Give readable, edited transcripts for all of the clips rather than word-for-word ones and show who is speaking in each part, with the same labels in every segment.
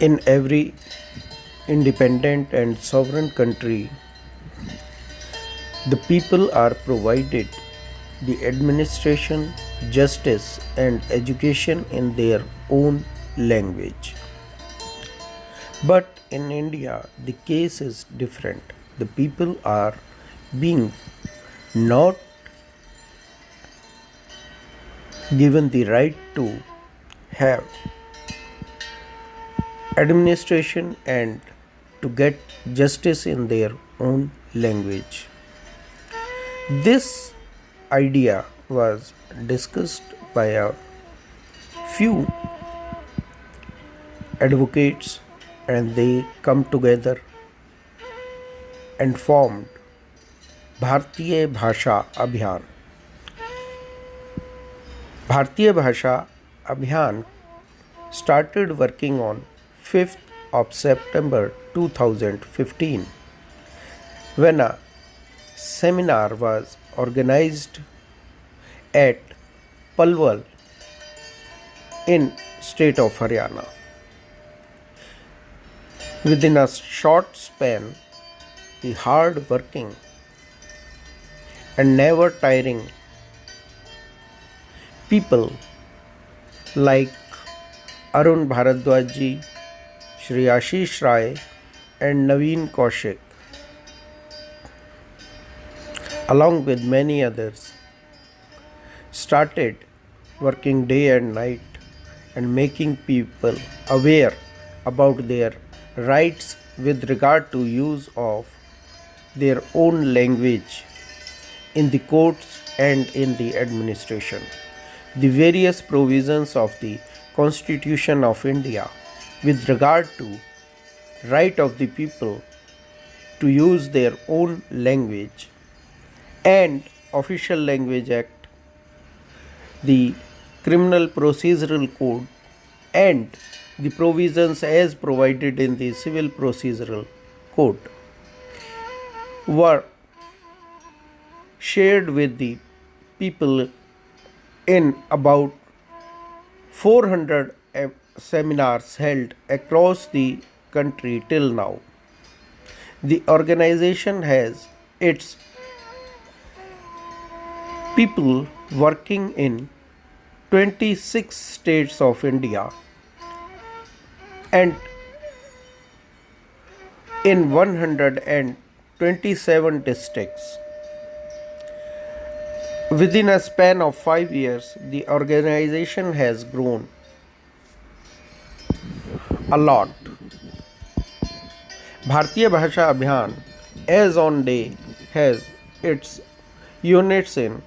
Speaker 1: In every independent and sovereign country, the people are provided the administration, justice, and education in their own language. But in India, the case is different. The people are being not given the right to have administration and to get justice in their own language. This idea was discussed by a few advocates and they come together and formed Bharatiya Bhasha Abhiyan. Bharatiya Bhasha Abhiyan started working on 5th of September 2015 when a seminar was organized at Palwal in state of Haryana. Within a short span, the hard working and never tiring people like Arun Bharadwaj ji, Shri Ashish Rai and Naveen Kaushik, along with many others, started working day and night and making people aware about their rights with regard to use of their own language in the courts and in the administration. The various provisions of the Constitution of India with regard to right of the people to use their own language and Official Language Act, the Criminal Procedural Code and the provisions as provided in the Civil Procedural Code were shared with the people in about 400 seminars held across the country till now. The organization has its people working in 26 states of India and in 127 districts. Within a span of 5 years, the organization has grown a lot. Bharatiya Bhasha Abhiyan as on day has its units in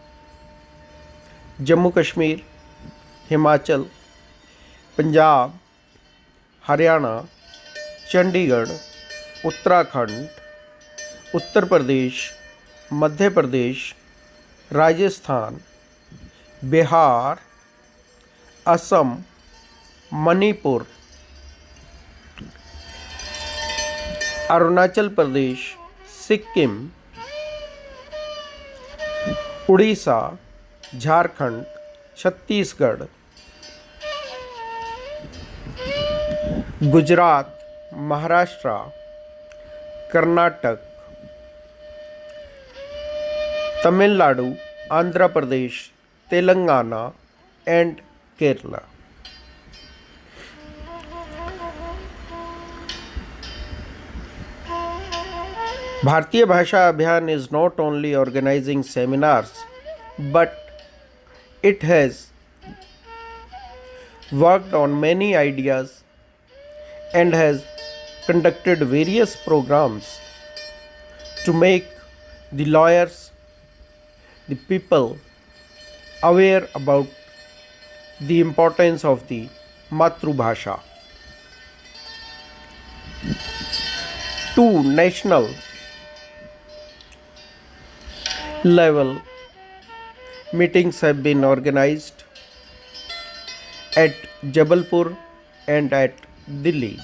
Speaker 1: Jammu Kashmir, Himachal, Punjab, Haryana, Chandigarh, Uttarakhand, Uttar Pradesh, Madhya Pradesh, Rajasthan, Bihar, Assam, Manipur, Arunachal Pradesh, Sikkim, Odisha, Jharkhand, Chhattisgarh, Gujarat, Maharashtra, Karnataka, Tamil Nadu, Andhra Pradesh, Telangana and Kerala. Bharatiya Bhasha Abhiyan is not only organizing seminars, but it has worked on many ideas and has conducted various programs to make the lawyers, the people aware about the importance of the Matrubhasha. Two national level meetings have been organized at Jabalpur and at Delhi.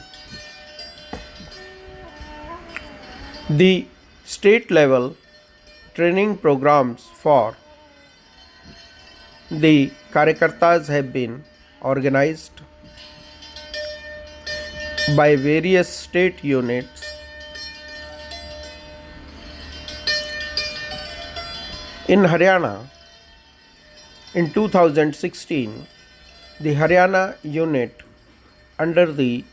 Speaker 1: The state level training programs for the Karyakartas have been organized by various state units. In Haryana, in 2016, the Haryana unit under the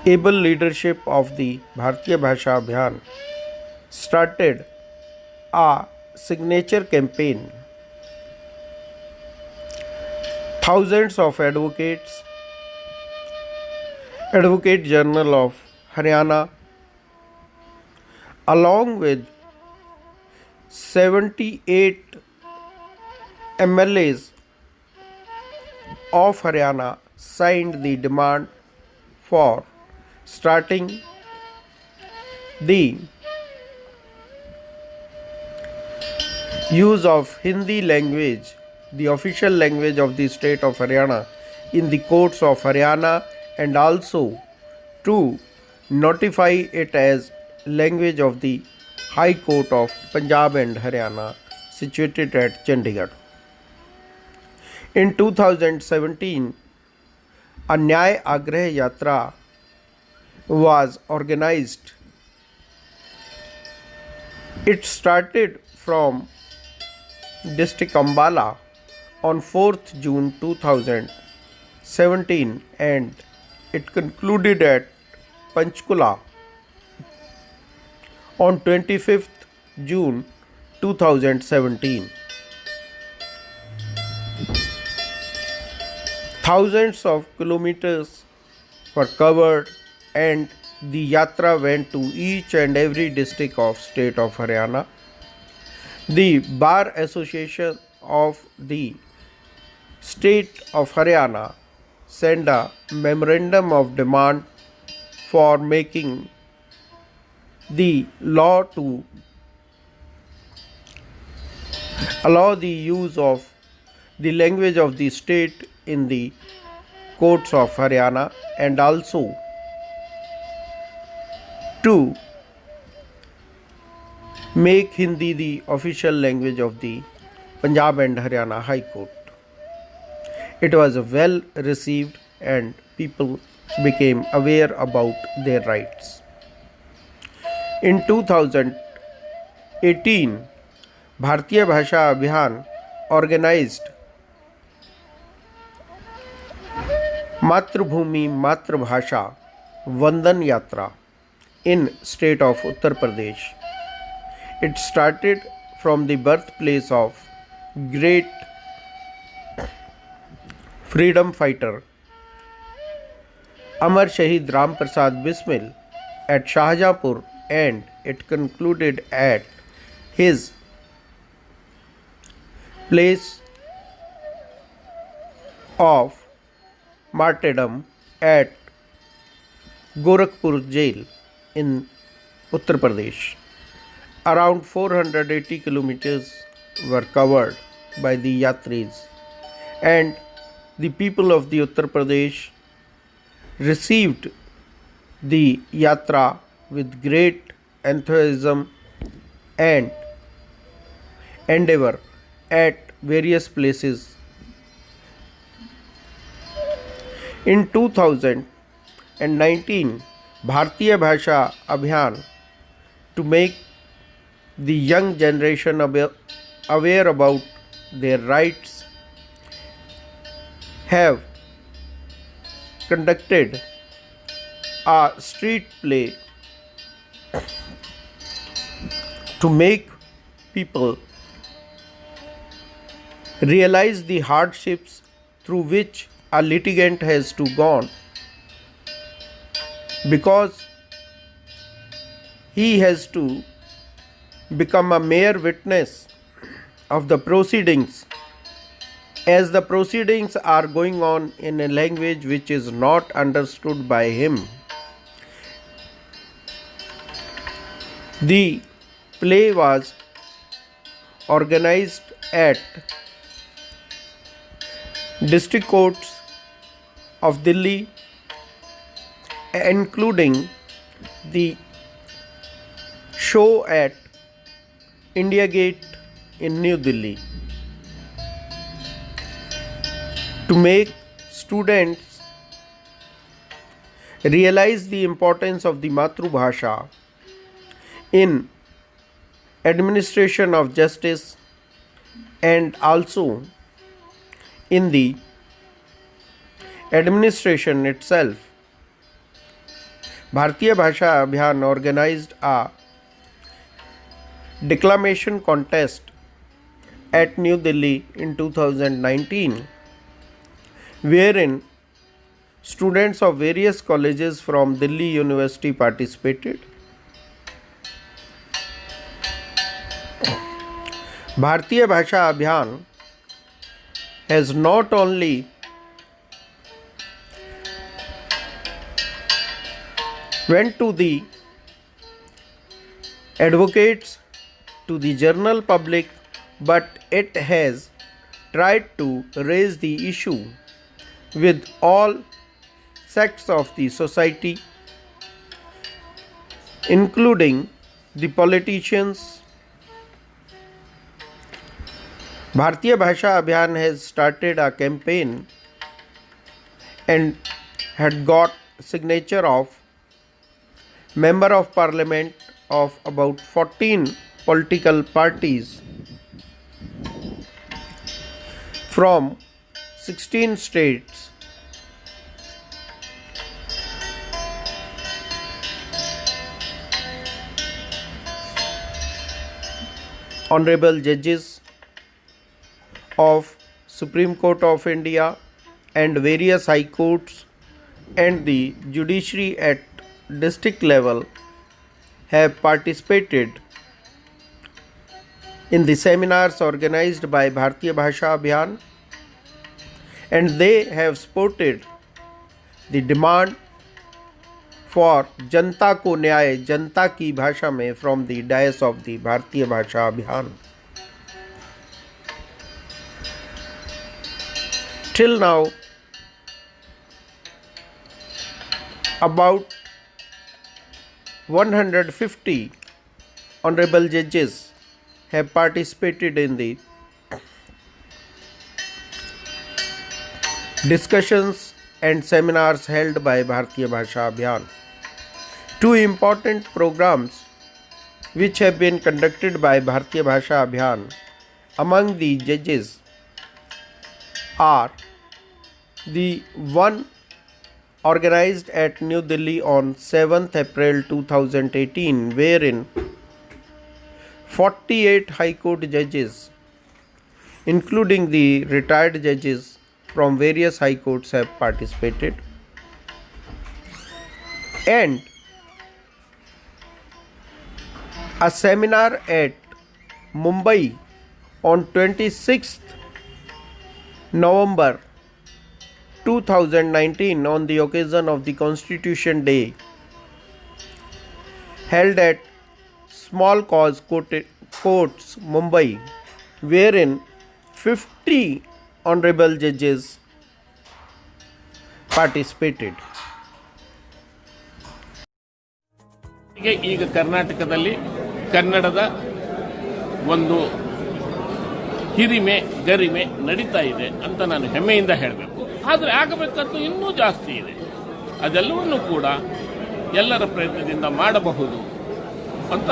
Speaker 1: able leadership of the Bharatiya Bhasha Abhiyan started a signature campaign. Thousands of advocates, Advocate General of Haryana, along with 78 MLAs of Haryana signed the demand for starting the use of Hindi language, the official language of the state of Haryana, in the courts of Haryana, and also to notify it as language of the High Court of Punjab and Haryana situated at Chandigarh. In 2017, a Nyay Agrah Yatra was organized. It started from district Ambala on 4th June 2017 and it concluded at Panchkula on 25th June 2017. Thousands of kilometers were covered and the yatra went to each and every district of state of Haryana. The Bar Association of the state of Haryana sent a memorandum of demand for making the law to allow the use of the language of the state in the courts of Haryana and also to make Hindi the official language of the Punjab and Haryana High Court. It was well received and people became aware about their rights. In 2018, Bharatiya Bhasha Abhiyan organized Matrubhumi Matrabhasha Vandan Yatra in state of Uttar Pradesh. It started from the birthplace of great freedom fighter Amar Shahid Ram Prasad Bismil at Shahjahanpur and it concluded at his place of martyrdom at Gorakhpur jail in Uttar Pradesh. Around 480 kilometers were covered by the yatris and the people of the Uttar Pradesh received the yatra with great enthusiasm and endeavor at various places. In 2019, Bharatiya Bhasha Abhiyan to make the young generation aware about their rights have conducted a street play to make people realize the hardships through which a litigant has to gone because he has to become a mere witness of the proceedings as the proceedings are going on in a language which is not understood by him. The play was organized at district courts of Delhi, including the show at India Gate in New Delhi. to make students realize the importance of the Matrubhasha in administration of justice and also in the administration itself. Bharatiya Bhasha Abhiyan organized a declamation contest at New Delhi in 2019, wherein students of various colleges from Delhi University participated. Bharatiya Bhasha Abhiyan has not only went to the advocates, to the general public, but it has tried to raise the issue with all sects of the society, including the politicians. Bharatiya Bhasha Abhiyan has started a campaign and had got signature of Member of Parliament of about 14 political parties from 16 states. Honorable judges of Supreme Court of India and various high courts and the judiciary at district level have participated in the seminars organized by Bharatiya Bhasha Abhiyan, and they have supported the demand for जनता को न्याय जनता की भाषा में from the dais of the Bharatiya Bhasha Abhiyan. Till now, about 150 honorable judges have participated in the discussions and seminars held by Bharatiya Bhasha Abhiyan. Two important programs which have been conducted by Bharatiya Bhasha Abhiyan among the judges are the one organized at New Delhi on 7th April 2018, wherein 48 High Court judges, including the retired judges from various High Courts, have participated. And a seminar at Mumbai on 26th November 2019 on the occasion of the Constitution Day, held at Small Cause Courts, Mumbai, wherein 50 honorable judges participated.
Speaker 2: ಈಗ ಕರ್ನಾಟಕದಲ್ಲಿ ಕನ್ನಡದ ಒಂದು ಹಿರಿಮೆ ಗರಿಮೆ ನಡೀತಾ ಇದೆ ಅಂತ ನಾನು ಹೆಮ್ಮೆಯಿಂದ ಹೇಳಬೇಕು. ಆದರೆ ಆಗಬೇಕಂತೂ ಇನ್ನೂ ಜಾಸ್ತಿ ಇದೆ. ಅದೆಲ್ಲವನ್ನೂ ಕೂಡ ಎಲ್ಲರ ಪ್ರಯತ್ನದಿಂದ ಮಾಡಬಹುದು ಅಂತ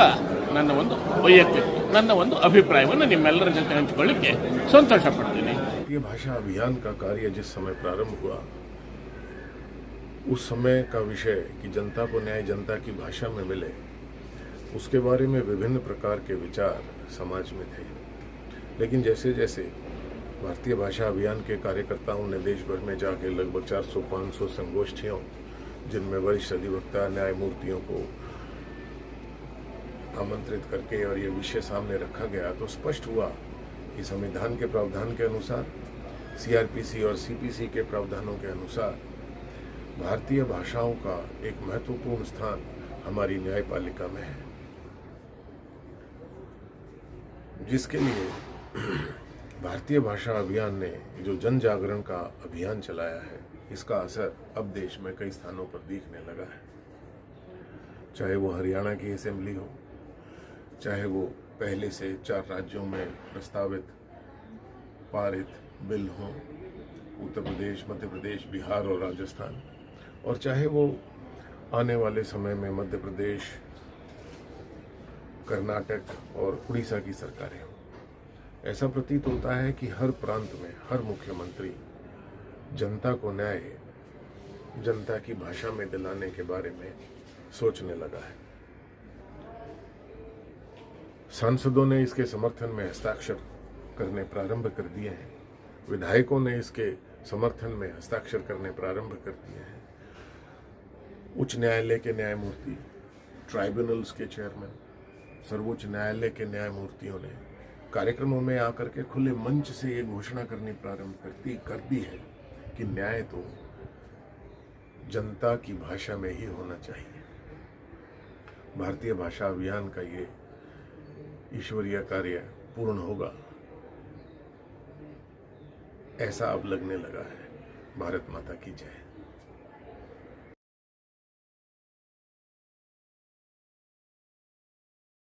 Speaker 2: ನನ್ನ ಒಂದು ವೈಯಕ್ತಿಕ ನನ್ನ ಒಂದು ಅಭಿಪ್ರಾಯವನ್ನು ನಿಮ್ಮೆಲ್ಲರ ಜೊತೆ ಹಂಚಿಕೊಳ್ಳಿಕ್ಕೆ ಸಂತೋಷ ಪಡ್ತೀನಿ.
Speaker 3: ये भाषा अभियान का कार्य जिस समय प्रारंभ हुआ, उस समय का विषय कि जनता को न्याय जनता की भाषा में मिले, उसके बारे में विभिन्न प्रकार के विचार समाज में थे. लेकिन जैसे जैसे भारतीय भाषा अभियान के कार्यकर्ताओं ने देश भर में जाके लगभग 400-500 संगोष्ठियों, जिनमें वरिष्ठ अधिवक्ता न्यायमूर्तियों को आमंत्रित करके और ये विषय सामने रखा गया, तो स्पष्ट हुआ कि संविधान के प्रावधान के अनुसार, सीआरपीसी और सीपीसी के प्रावधानों के अनुसार भारतीय भाषाओं का एक महत्वपूर्ण स्थान हमारी न्यायपालिका में है, जिसके लिए भारतीय भाषा अभियान ने जो जन जागरण का अभियान चलाया है, इसका असर अब देश में कई स्थानों पर दिखने लगा है. चाहे वो हरियाणा की असेंबली हो, चाहे वो पहले से 4 राज्यों में प्रस्तावित पारित बिल हों, उत्तर प्रदेश, मध्य प्रदेश, बिहार और राजस्थान, और चाहे वो आने वाले समय में मध्य प्रदेश, कर्नाटक और उड़ीसा की सरकारें हों। ऐसा प्रतीत होता है कि हर प्रांत में हर मुख्यमंत्री जनता को न्याय जनता की भाषा में दिलाने के बारे में सोचने लगा है। सांसदों ने इसके समर्थन में हस्ताक्षर करने प्रारंभ कर दिए हैं, विधायकों ने इसके समर्थन में हस्ताक्षर करने प्रारंभ कर दिए हैं, उच्च न्यायालय के न्यायमूर्ति, ट्राइब्यूनल्स के चेयरमैन, सर्वोच्च न्यायालय के न्यायमूर्तियों ने कार्यक्रमों में आकर के खुले मंच से ये घोषणा करनी प्रारंभ कर दी है कि न्याय तो जनता की भाषा में ही होना चाहिए। भारतीय भाषा अभियान का ये ईश्वरीय कार्य पूर्ण होगा, ऐसा अब लगने लगा है। भारत माता की जय।